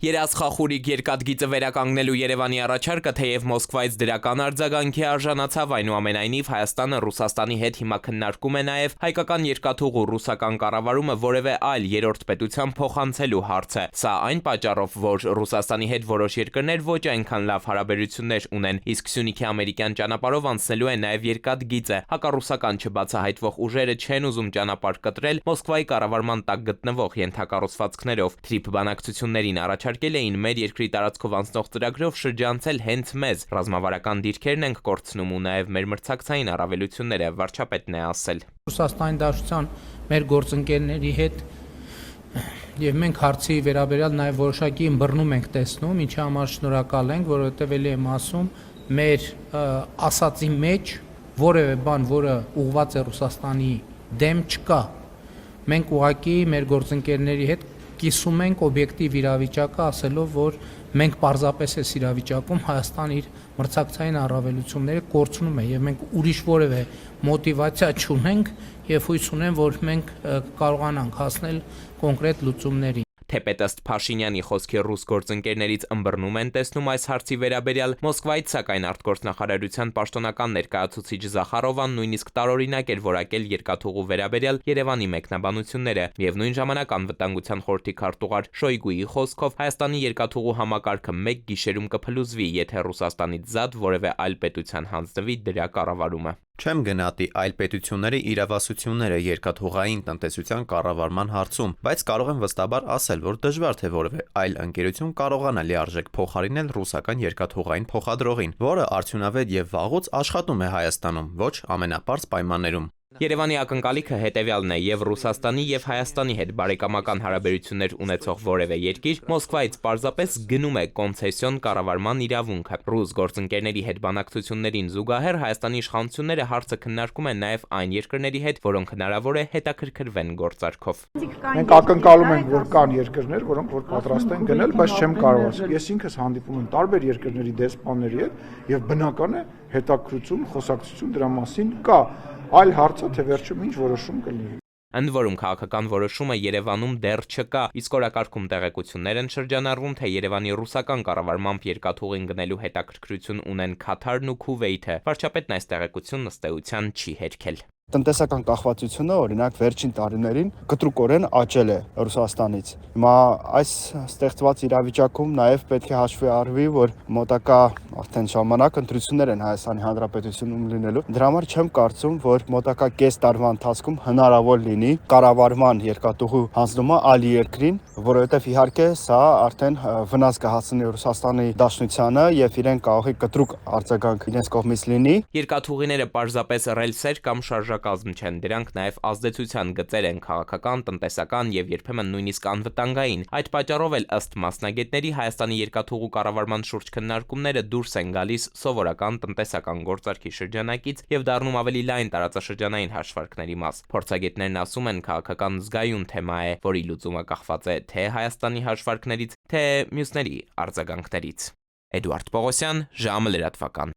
Երազխախուրիկ երկաթգիծը վերականգնելու Երևանի առաջարկը թեև Մոսկվայից դրական արձագանքի արժանացավ, այնուամենայնիվ Հայաստանը Ռուսաստանի հետ հիմա քննարկում է նաև հայկական երկաթուղու ռուսական կառավարումը որևէ այլ երրորդ պետության փոխանցելու հարցը։ Սա այն պատճառով, որ Ռուսաստանի հետ որոշ երկրներ ոչ այնքան լավ հարաբերություններ ունեն, իսկ Սյունիքի ամերիկյան ճանապարհով անցնելու է նաև երկաթգիծը։ Հակառուսական չբացահայտվող ուժերը չեն ուզում ճանապարհ կտրել Մոսկվայի կառավարման տակ գտնվող ենթակառուցվածքներով։ Թրիփ բանակցություններին առաջարկել էին մեր երկրի տարածքով անցնող ծրագրով շրջանցել հենց մեզ, ռազմավարական դիրքերն ենք կորցնում ու նաև մեր մրցակցային առավելությունները, վարչապետն է ասել։ Ռուսաստանի Դաշնության մեր գործընկերների հետ եւ մենք հարցի վերաբերյալ նաև որոշակի ըմբռնում ենք տեսնում, ինչի համար շնորհակալ ենք, որովհետեւ ելի եմ ասում, մեր ասածի մեջ որևէ բան, որը ուղղված է Ռուսաստանի դեմ չկա։ Մենք ուղղակի մեր գործընկերների հետ կիսում ենք օբյեկտիվ իրավիճակը, ասելով, որ մենք պարզապես այս իրավիճակում Հայաստան իր մրցակցային առավելությունները կորցնում է եւ մենք ուրիշ որևէ մոտիվացիա չունենք եւ հույս ունեմ, որ մենք կարողանանք հասնել կոնկրետ լուծումների։ Թեպետ ըստ Փաշինյանի խոսքի ռուս գործընկերներից ըմբռնում են տեսնում այս հարցի վերաբերյալ, Մոսկվայից սակայն արտգործնախարարության պաշտոնական ներկայացուցիչ Զախարովան նույնիսկ տարօրինակ էր որակել երկաթուղու վերաբերյալ Երևանի մեկնաբանությունները։ Միևնույն ժամանակ անվտանգության խորհրդի քարտուղար Շոյգուի խոսքով Հայաստանի երկաթուղու համակարգը մեկ գիշերում կփլուզվի, եթե Ռուսաստանից զատ որևէ այլ պետության հանձնվի դրա կառավարումը։ Չեմ գնահատի այլ պետությունների իրավասությունները երկաթուղային տնտեսության կառավարման հարցում, բայց կարող եմ վստահաբար ասել, որ դժվար թե որևէ այլ ընկերություն կարողանա լիարժեք փոխարինել ռուսական երկաթուղային փոխադրողին, որը արդյունավետ եւ վաղուց աշխատում է Հայաստանում, ոչ ամենապարզ պայմաններում։ Երևանի ակնկալիքը հետևյալն է՝ եւ Ռուսաստանի եւ Հայաստանի հետ բարեկամական հարաբերություններ ունեցող որևէ երկիր Մոսկվայից պարզապես գնում է կոնցեսիոն կառավարման իրավունքը։ Ռուս գործընկերների հետ բանակցություններին զուգահեռ Հայաստանի իշխանությունները հարցը քննարկում են նաև այն երկրների հետ, որոնք հնարավոր է հետաքրքրվեն գործարքով։ Մենք ակնկալում ենք, որ կան երկրներ, որոնք որ պատրաստ են գնել, բայց չեմ կարող ասել։ Ես ինքս հանդիպում եմ տարբեր երկրների դեսպանների հետ եւ բնական է հետաքրքրություն, խոսակցություն դրա մասին կա։ Այլ հարցը թե վերջում ինչ որոշում կլինի։ Ընդ որում քաղաքական որոշումը Երևանում դեռ չկա, իսկ օրակարգում տեղեկություններ են շրջանառվում, թե Երևանի ռուսական կառավարմամբ երկաթուղին գնելու հետաքրքրություն ունեն Քաթարն ու Քուվեյթը։ Վարչապետն այս տեղեկությունն ըստ էության չի հերքել։ Տնտեսական կախվածությունը, օրինակ, վերջին տարիներին կտրուկորեն աճել է Ռուսաստանից։ Հիմա այս ստեղծված իրավիճակում նաև պետք է հաշվի առնվի, որ մոտակա արդեն ժամանակ ընտրություններ են Հայաստանի Հանրապետությունում լինելու։ Դրա համար չեմ կարծում, որ մոտակա կես տարվա ընթացքում հնարավոր լինի կառավարման երկաթուղու հանձնումը այլ երկրին, որովհետև իհարկե սա արդեն վնաս կհասցնի Ռուսաստանի Դաշնությանը եւ իրեն կարող է կտրուկ արձագանք իրենց կողմից լինի։ Երկաթուղիները պարզապես ռելսեր կամ շարժակազմ չեն, դրանք նաև ազդեցության գծեր են քաղաքական, տնտեսական եւ երբեմն նույնիսկ անվտանգային։ Այդ պատճառով էլ ըստ մասնագետների Հայաստանի երկաթուղու կառավարման շուրջ քննարկումները դուրս են գալիս սովորական տնտեսական գործարքի շրջանակից եւ դառնում ավելի լայն տարածաշրջանային հաշվարկների մաս։ Փորձագետներն ասում են, քաղաքական զգայուն թեմա է, որի լուծումը կախված է թե Հայաստանի հաշվարկներից, թե մյուսների արձագանքներից։ Էդուարդ Պողոսյան, ժամը լրատվական։